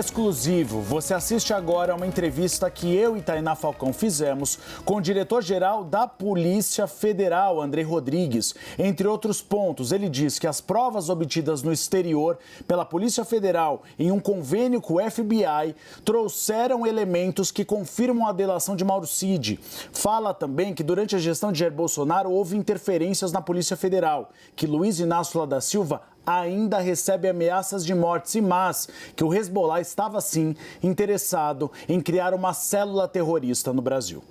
exclusivo. Você assiste agora a uma entrevista que eu e Tainá Falcão fizemos com o diretor-geral da Polícia Federal, Andrei Rodrigues. Entre outros pontos, ele diz que as provas obtidas no exterior pela Polícia Federal em um convênio com o FBI trouxeram elementos que confirmam a delação de Mauro Cid. Fala também que durante a gestão de Jair Bolsonaro houve interferências na Polícia Federal, que Luiz Inácio Lula da Silva ainda recebe ameaças de morte, mas que o Hezbollah estava, sim, interessado em criar uma célula terrorista no Brasil.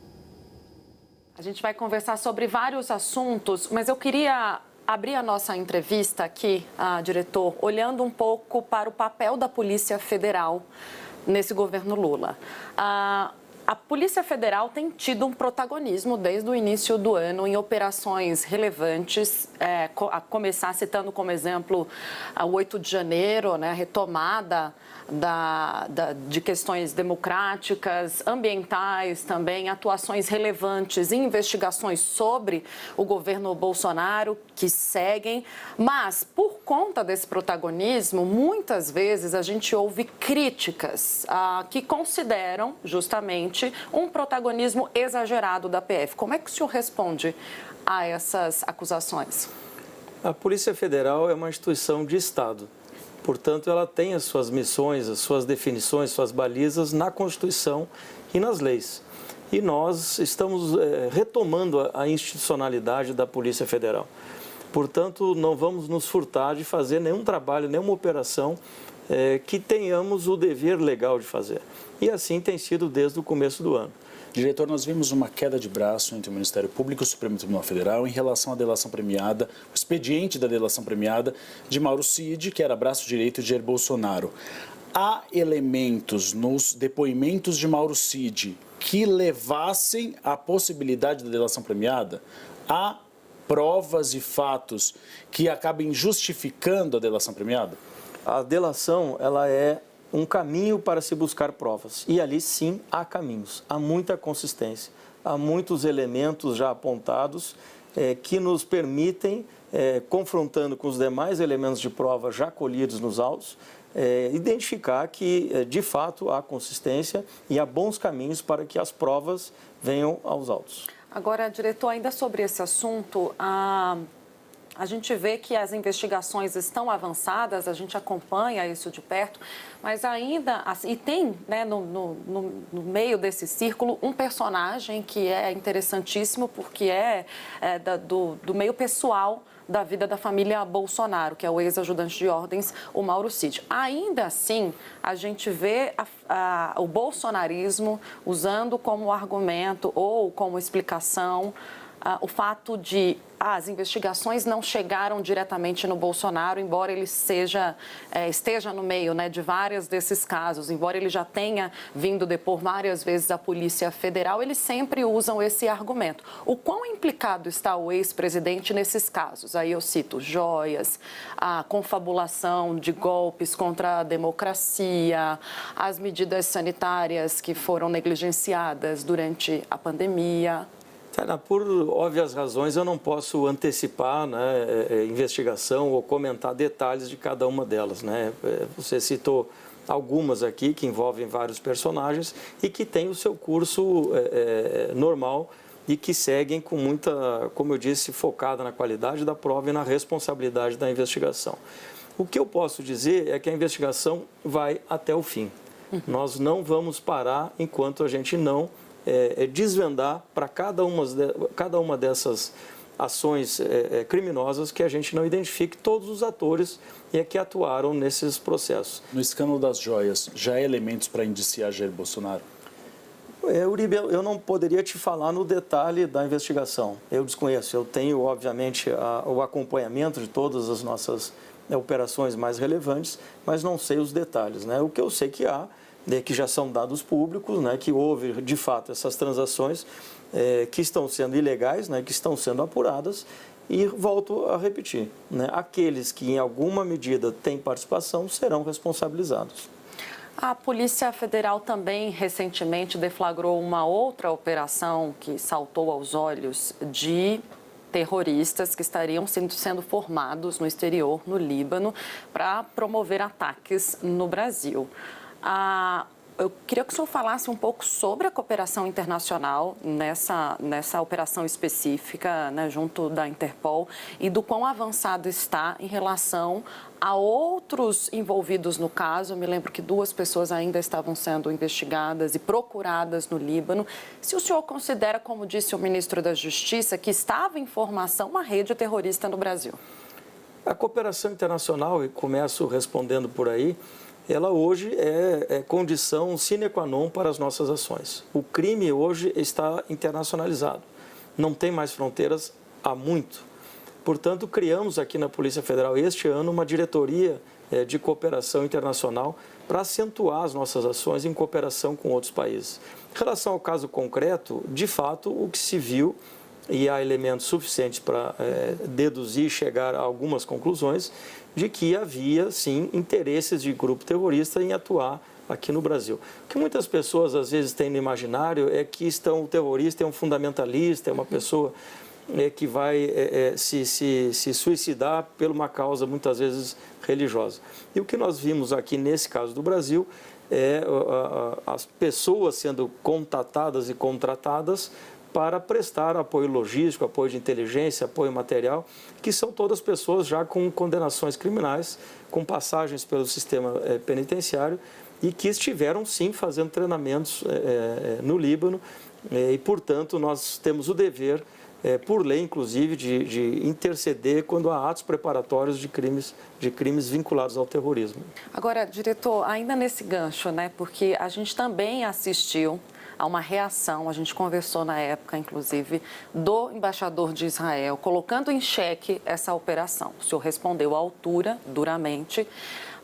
A gente vai conversar sobre vários assuntos, mas eu queria abrir a nossa entrevista aqui, diretor, olhando um pouco para o papel da Polícia Federal nesse governo Lula. A Polícia Federal tem tido um protagonismo desde o início do ano em operações relevantes, a começar citando como exemplo o 8 de janeiro, né, a retomada de questões democráticas, ambientais também, atuações relevantes em investigações sobre o governo Bolsonaro que seguem, mas por conta desse protagonismo, muitas vezes a gente ouve críticas que consideram justamente um protagonismo exagerado da PF. Como é que o senhor responde a essas acusações? A Polícia Federal é uma instituição de Estado. Portanto, ela tem as suas missões, as suas definições, suas balizas na Constituição e nas leis. E nós estamos retomando a institucionalidade da Polícia Federal. Portanto, não vamos nos furtar de fazer nenhum trabalho, nenhuma operação que tenhamos o dever legal de fazer. E assim tem sido desde o começo do ano. Diretor, nós vimos uma queda de braço entre o Ministério Público e o Supremo Tribunal Federal em relação à delação premiada, o expediente da delação premiada de Mauro Cid, que era braço direito de Jair Bolsonaro. Há elementos nos depoimentos de Mauro Cid que levassem à possibilidade da delação premiada? Há provas e fatos que acabem justificando a delação premiada? A delação, ela é um caminho para se buscar provas. E ali, sim, há caminhos, há muita consistência, há muitos elementos já apontados que nos permitem, confrontando com os demais elementos de prova já colhidos nos autos, identificar que, de fato, há consistência e há bons caminhos para que as provas venham aos autos. Agora, diretor, ainda sobre esse assunto, a gente vê que as investigações estão avançadas, a gente acompanha isso de perto, mas ainda, e tem, né, no meio desse círculo um personagem que é interessantíssimo porque do meio pessoal da vida da família Bolsonaro, que é o ex-ajudante de ordens, o Mauro Cid. Ainda assim, a gente vê o bolsonarismo usando como argumento ou como explicação o fato de as investigações não chegaram diretamente no Bolsonaro, embora ele esteja no meio, né, de vários desses casos, embora ele já tenha vindo depor várias vezes a Polícia Federal, eles sempre usam esse argumento. O quão implicado está o ex-presidente nesses casos? Aí eu cito joias, a confabulação de golpes contra a democracia, as medidas sanitárias que foram negligenciadas durante a pandemia. Por óbvias razões, eu não posso antecipar, né, investigação ou comentar detalhes de cada uma delas, né? Você citou algumas aqui que envolvem vários personagens e que têm o seu curso normal e que seguem com muita, como eu disse, focada na qualidade da prova e na responsabilidade da investigação. O que eu posso dizer é que a investigação vai até o fim. Nós não vamos parar enquanto a gente não desvendar para cada uma dessas ações criminosas que a gente não identifique todos os atores que atuaram nesses processos. No escândalo das joias, já há elementos para indiciar Jair Bolsonaro? Uribe, eu não poderia te falar no detalhe da investigação. Eu desconheço. Eu tenho, obviamente, o acompanhamento de todas as nossas operações mais relevantes, mas não sei os detalhes, né? O que eu sei que há, que já são dados públicos, né, que houve, de fato, essas transações que estão sendo ilegais, né, que estão sendo apuradas, e volto a repetir, né, aqueles que, em alguma medida, têm participação, serão responsabilizados. A Polícia Federal também, recentemente, deflagrou uma outra operação que saltou aos olhos de terroristas que estariam sendo formados no exterior, no Líbano, para promover ataques no Brasil. Eu queria que o senhor falasse um pouco sobre a cooperação internacional nessa operação específica, né, junto da Interpol, e do quão avançado está em relação a outros envolvidos no caso. Eu me lembro que 2 pessoas ainda estavam sendo investigadas e procuradas no Líbano. Se o senhor considera, como disse o ministro da Justiça, que estava em formação uma rede terrorista no Brasil? A cooperação internacional, e começo respondendo por aí, ela hoje é condição sine qua non para as nossas ações. O crime hoje está internacionalizado, não tem mais fronteiras há muito. Portanto, criamos aqui na Polícia Federal este ano uma diretoria de cooperação internacional para acentuar as nossas ações em cooperação com outros países. Em relação ao caso concreto, de fato, o que se viu, e há elementos suficientes para deduzir e chegar a algumas conclusões, de que havia, sim, interesses de grupo terrorista em atuar aqui no Brasil. O que muitas pessoas, às vezes, têm no imaginário é que o terrorista é um fundamentalista, é uma pessoa que vai se suicidar por uma causa, muitas vezes, religiosa. E o que nós vimos aqui, nesse caso do Brasil, é as pessoas sendo contatadas e contratadas para prestar apoio logístico, apoio de inteligência, apoio material, que são todas pessoas já com condenações criminais, com passagens pelo sistema penitenciário e que estiveram, sim, fazendo treinamentos no Líbano e, portanto, nós temos o dever, por lei, inclusive, de interceder quando há atos preparatórios de crimes vinculados ao terrorismo. Agora, diretor, ainda nesse gancho, né, porque a gente também assistiu a uma reação, a gente conversou na época, inclusive, do embaixador de Israel, colocando em xeque essa operação. O senhor respondeu à altura, duramente,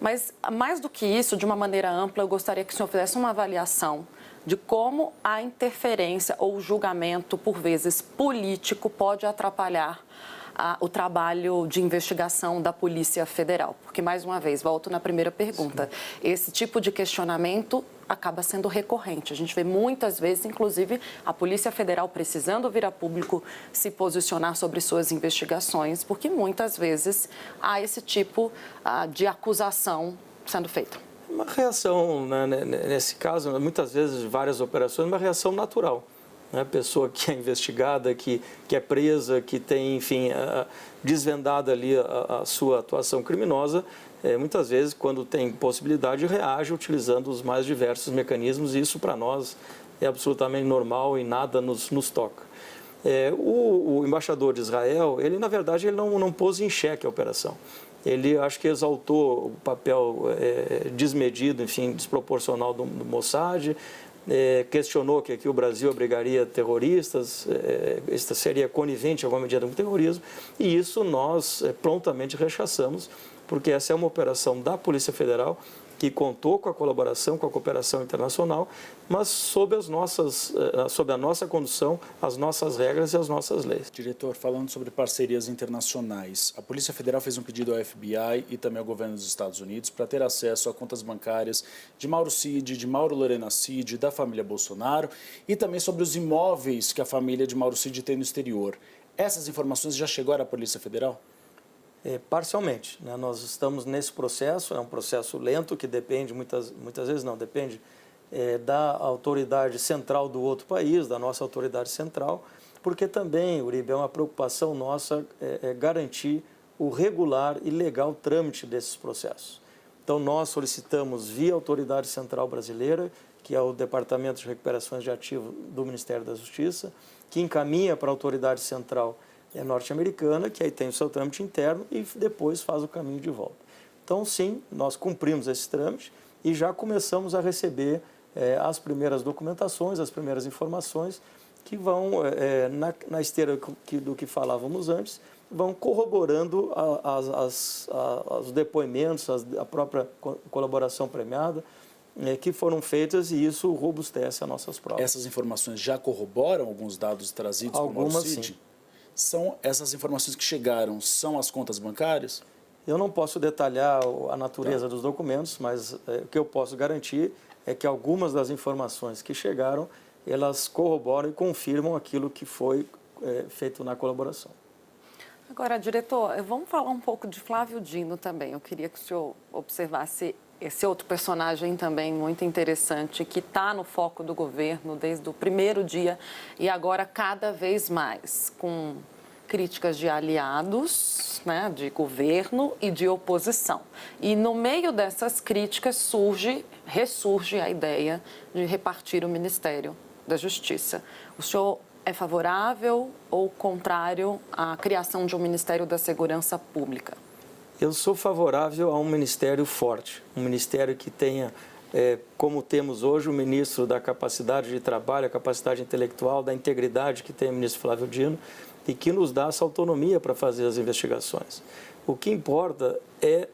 mas mais do que isso, de uma maneira ampla, eu gostaria que o senhor fizesse uma avaliação de como a interferência ou o julgamento, por vezes, político, pode atrapalhar o trabalho de investigação da Polícia Federal. Porque, mais uma vez, volto na primeira pergunta, esse tipo de questionamento acaba sendo recorrente. A gente vê muitas vezes, inclusive, a Polícia Federal precisando vir a público se posicionar sobre suas investigações, porque muitas vezes há esse tipo de acusação sendo feita. Uma reação, né, nesse caso, muitas vezes, várias operações, uma reação natural. A pessoa que é investigada, que é presa, que tem, enfim, desvendada ali a sua atuação criminosa, muitas vezes, quando tem possibilidade, reage utilizando os mais diversos mecanismos, e isso, para nós, é absolutamente normal e nada nos toca. O embaixador de Israel, ele, na verdade, ele não pôs em xeque a operação. Ele, acho que exaltou o papel desmedido, enfim, desproporcional do Mossad, questionou que aqui o Brasil abrigaria terroristas, isso seria conivente em alguma medida com o terrorismo, e isso nós prontamente rechaçamos, porque essa é uma operação da Polícia Federal que contou com a colaboração, com a cooperação internacional, mas sob a nossa condução, as nossas regras e as nossas leis. Diretor, falando sobre parcerias internacionais, a Polícia Federal fez um pedido ao FBI e também ao governo dos Estados Unidos para ter acesso a contas bancárias de Mauro Cid, de Mauro Lorena Cid, da família Bolsonaro, e também sobre os imóveis que a família de Mauro Cid tem no exterior. Essas informações já chegaram à Polícia Federal? Parcialmente, né? Nós estamos nesse processo, é um processo lento que depende, muitas vezes não, depende da autoridade central do outro país, da nossa autoridade central, porque também, Uribe, é uma preocupação nossa garantir o regular e legal trâmite desses processos. Então, nós solicitamos via autoridade central brasileira, que é o Departamento de Recuperações de Ativos do Ministério da Justiça, que encaminha para a autoridade central norte-americana, que aí tem o seu trâmite interno e depois faz o caminho de volta. Então, sim, nós cumprimos esse trâmite e já começamos a receber as primeiras documentações, as primeiras informações que vão, na esteira do que falávamos antes, vão corroborando os depoimentos, a própria colaboração premiada que foram feitas, e isso robustece as nossas provas. Essas informações já corroboram alguns dados trazidos por Mauro Cid? Sim. São essas informações que chegaram, são as contas bancárias? Eu não posso detalhar a natureza dos documentos, mas o que eu posso garantir é que algumas das informações que chegaram, elas corroboram e confirmam aquilo que foi feito na colaboração. Agora, diretor, vamos falar um pouco de Flávio Dino também. Eu queria que o senhor observasse esse outro personagem também muito interessante, que está no foco do governo desde o primeiro dia e agora cada vez mais, com críticas de aliados, né, de governo e de oposição. E no meio dessas críticas ressurge a ideia de repartir o Ministério da Justiça. O senhor é favorável ou contrário à criação de um Ministério da Segurança Pública? Eu sou favorável a um ministério forte, um ministério que tenha, como temos hoje, o ministro da capacidade de trabalho, a capacidade intelectual, da integridade que tem o ministro Flávio Dino e que nos dá essa autonomia para fazer as investigações. O que importa é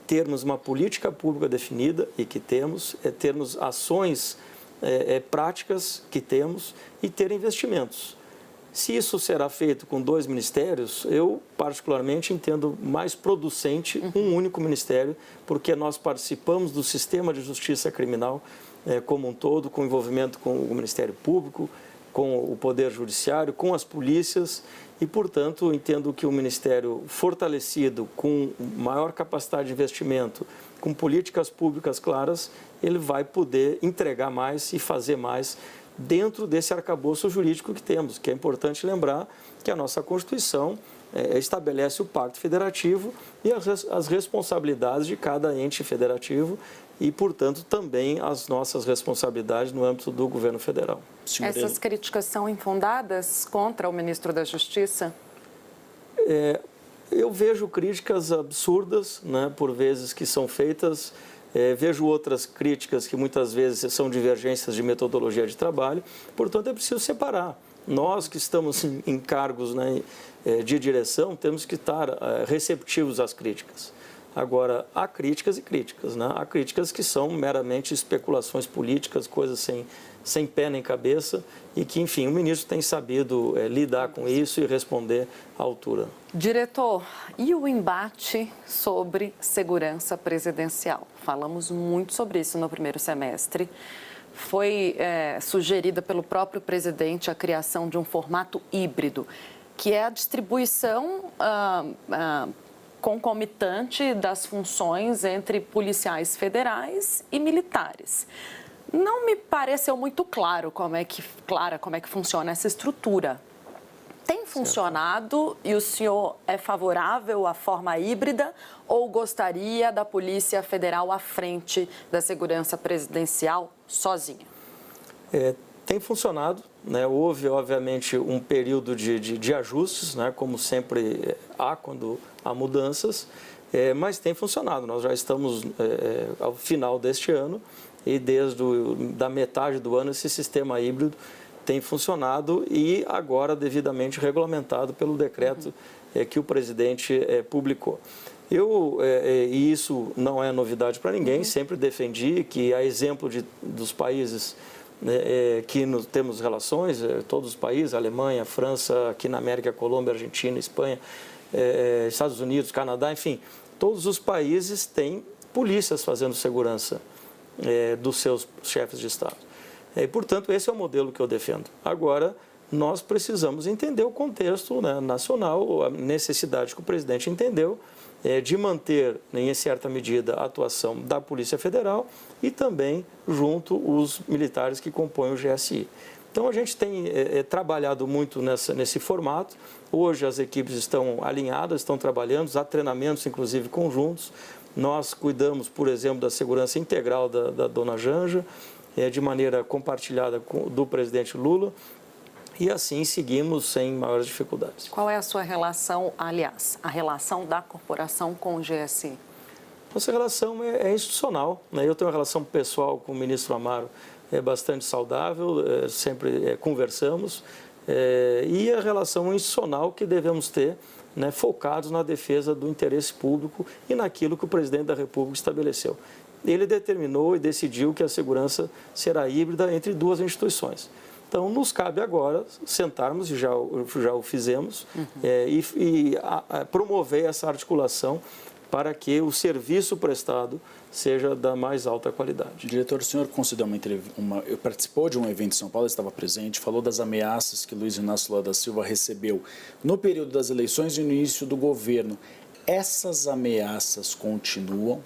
termos uma política pública definida, e que temos, é termos ações práticas que temos e ter investimentos. Se isso será feito com 2 ministérios, eu particularmente entendo mais producente um único ministério, porque nós participamos do sistema de justiça criminal como um todo, com envolvimento com o Ministério Público, com o Poder Judiciário, com as polícias e, portanto, entendo que o Ministério fortalecido, com maior capacidade de investimento, com políticas públicas claras, ele vai poder entregar mais e fazer mais dentro desse arcabouço jurídico que temos, que é importante lembrar que a nossa Constituição estabelece o Pacto Federativo e as responsabilidades de cada ente federativo e, portanto, também as nossas responsabilidades no âmbito do governo federal. Essas críticas são infundadas contra o ministro da Justiça? Eu vejo críticas absurdas, né, por vezes, que são feitas. Vejo outras críticas que muitas vezes são divergências de metodologia de trabalho, portanto é preciso separar. Nós que estamos em cargos, né, de direção temos que estar receptivos às críticas. Agora, há críticas e críticas, né? Há críticas que são meramente especulações políticas, coisas sem pé nem cabeça e que, enfim, o ministro tem sabido lidar com isso e responder à altura. Diretor, e o embate sobre segurança presidencial? Falamos muito sobre isso no primeiro semestre. Foi sugerida pelo próprio presidente a criação de um formato híbrido, que é a distribuição concomitante das funções entre policiais federais e militares. Não me pareceu muito claro como é que funciona essa estrutura. Tem funcionado e o senhor é favorável à forma híbrida ou gostaria da Polícia Federal à frente da segurança presidencial sozinha? Tem funcionado, né? Houve, obviamente, um período de ajustes, né? Como sempre há quando há mudanças, mas tem funcionado. Nós já estamos ao final deste ano e desde da metade do ano esse sistema híbrido tem funcionado e agora devidamente regulamentado pelo decreto que o presidente publicou. E isso não é novidade para ninguém, sempre defendi que, a exemplo dos países que temos relações, todos os países, Alemanha, França, aqui na América, Colômbia, Argentina, Espanha, Estados Unidos, Canadá, enfim, todos os países têm polícias fazendo segurança dos seus chefes de Estado. E, portanto, esse é o modelo que eu defendo. Agora, nós precisamos entender o contexto, né, nacional, a necessidade que o presidente entendeu de manter, em certa medida, a atuação da Polícia Federal e também junto os militares que compõem o GSI. Então, a gente tem trabalhado muito nesse formato. Hoje, as equipes estão alinhadas, estão trabalhando, há treinamentos, inclusive, conjuntos. Nós cuidamos, por exemplo, da segurança integral da dona Janja, de maneira compartilhada do presidente Lula, e assim seguimos sem maiores dificuldades. Qual é a sua relação, aliás, a relação da corporação com o GSI? Nossa relação é institucional, né? Eu tenho uma relação pessoal com o ministro Amaro bastante saudável, sempre conversamos, e a relação institucional que devemos ter, né, focados na defesa do interesse público e naquilo que o presidente da República estabeleceu. Ele determinou e decidiu que a segurança será híbrida entre 2 instituições. Então, nos cabe agora sentarmos, e já o fizemos, e promover essa articulação para que o serviço prestado seja da mais alta qualidade. Diretor, o senhor concedeu participou de um evento em São Paulo, estava presente, falou das ameaças que Luiz Inácio Lula da Silva recebeu no período das eleições e no início do governo. Essas ameaças continuam?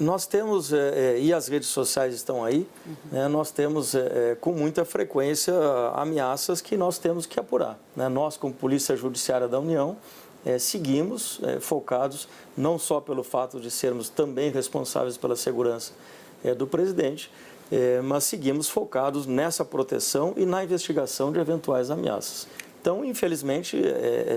Nós temos, e as redes sociais estão aí, né, nós temos com muita frequência ameaças que nós temos que apurar. Né? Nós, como Polícia Judiciária da União, seguimos focados não só pelo fato de sermos também responsáveis pela segurança do presidente, mas seguimos focados nessa proteção e na investigação de eventuais ameaças. Então, infelizmente,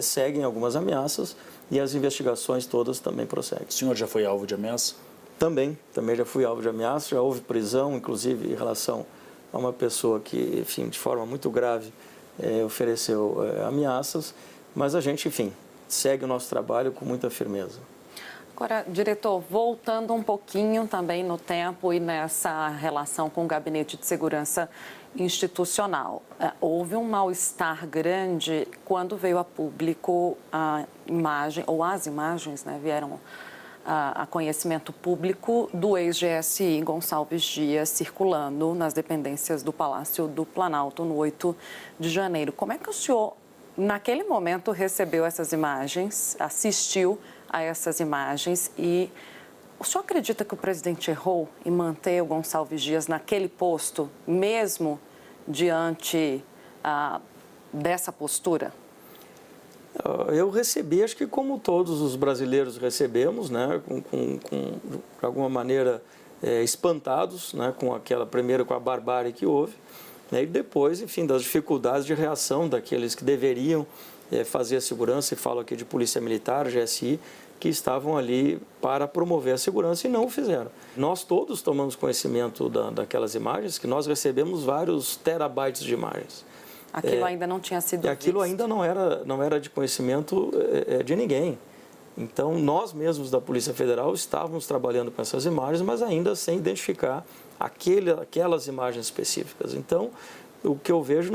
seguem algumas ameaças e as investigações todas também prosseguem. O senhor já foi alvo de ameaça? Também já fui alvo de ameaça, já houve prisão, inclusive em relação a uma pessoa que, enfim, de forma muito grave, ofereceu ameaças, mas a gente, enfim, segue o nosso trabalho com muita firmeza. Agora, diretor, voltando um pouquinho também no tempo e nessa relação com o Gabinete de Segurança Institucional, houve um mal-estar grande quando veio a público a imagem, ou as imagens, né, vieram a conhecimento público do ex-GSI Gonçalves Dias circulando nas dependências do Palácio do Planalto no 8 de janeiro. Como é que o senhor, naquele momento, recebeu essas imagens, assistiu a essas imagens e o senhor acredita que o presidente errou em manter o Gonçalves Dias naquele posto, mesmo diante dessa postura? Eu recebi, acho que como todos os brasileiros recebemos, né, de alguma maneira espantados, né, primeiro com a barbárie que houve, né, e depois, enfim, das dificuldades de reação daqueles que deveriam fazer a segurança, e falo aqui de Polícia Militar, GSI, que estavam ali para promover a segurança e não o fizeram. Nós todos tomamos conhecimento daquelas imagens, que nós recebemos vários terabytes de imagens. Aquilo ainda não tinha sido visto. Aquilo ainda não era de conhecimento de ninguém. Então, nós mesmos da Polícia Federal estávamos trabalhando com essas imagens, mas ainda sem identificar aquelas imagens específicas. Então, o que eu vejo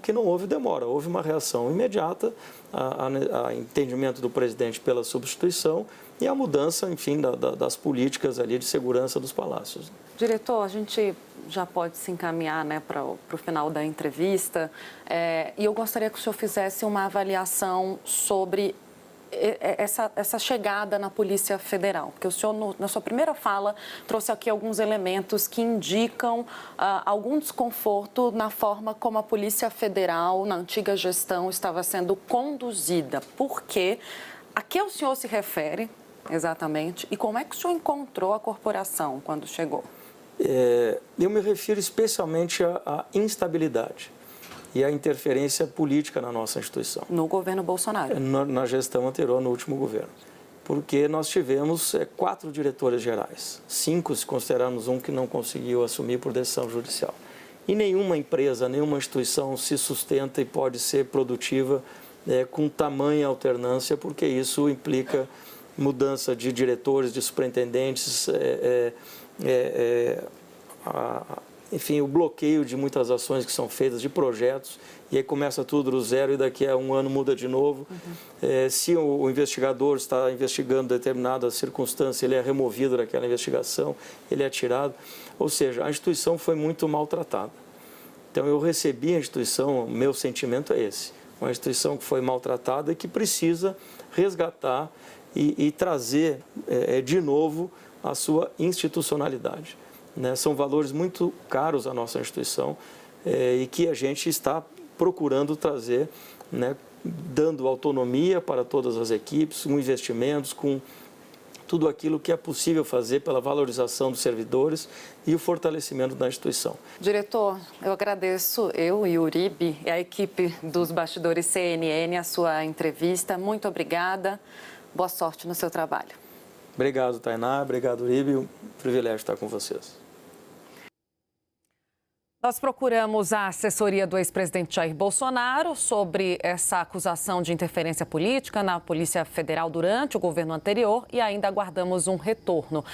que não houve demora, houve uma reação imediata a entendimento do presidente pela substituição e a mudança, enfim, das políticas ali de segurança dos palácios. Diretor, a gente já pode se encaminhar, né, para o final da entrevista, e eu gostaria que o senhor fizesse uma avaliação sobre essa chegada na Polícia Federal, porque o senhor, na sua primeira fala, trouxe aqui alguns elementos que indicam algum desconforto na forma como a Polícia Federal, na antiga gestão, estava sendo conduzida. Por quê? A que o senhor se refere, exatamente, e como é que o senhor encontrou a corporação quando chegou? Eu me refiro especialmente à instabilidade e à interferência política na nossa instituição. No governo Bolsonaro? Na gestão anterior, no último governo. Porque nós tivemos 4 diretores gerais, 5 se considerarmos um que não conseguiu assumir por decisão judicial. E nenhuma empresa, nenhuma instituição se sustenta e pode ser produtiva com tamanha alternância, porque isso implica mudança de diretores, de superintendentes, enfim, o bloqueio de muitas ações que são feitas, de projetos, e aí começa tudo do zero e daqui a um ano muda de novo. Se o investigador está investigando determinada circunstância, ele é removido daquela investigação, ele é tirado. Ou seja, a instituição foi muito maltratada. Então, eu recebi a instituição, o meu sentimento é esse, uma instituição que foi maltratada e que precisa resgatar e trazer de novo a sua institucionalidade. Né? São valores muito caros à nossa instituição e que a gente está procurando trazer, né, dando autonomia para todas as equipes, com investimentos, com tudo aquilo que é possível fazer pela valorização dos servidores e o fortalecimento da instituição. Diretor, eu agradeço, eu e o Uribe e a equipe dos bastidores CNN, a sua entrevista. Muito obrigada. Boa sorte no seu trabalho. Obrigado, Tainá. Obrigado, Uribe. Um privilégio estar com vocês. Nós procuramos a assessoria do ex-presidente Jair Bolsonaro sobre essa acusação de interferência política na Polícia Federal durante o governo anterior e ainda aguardamos um retorno.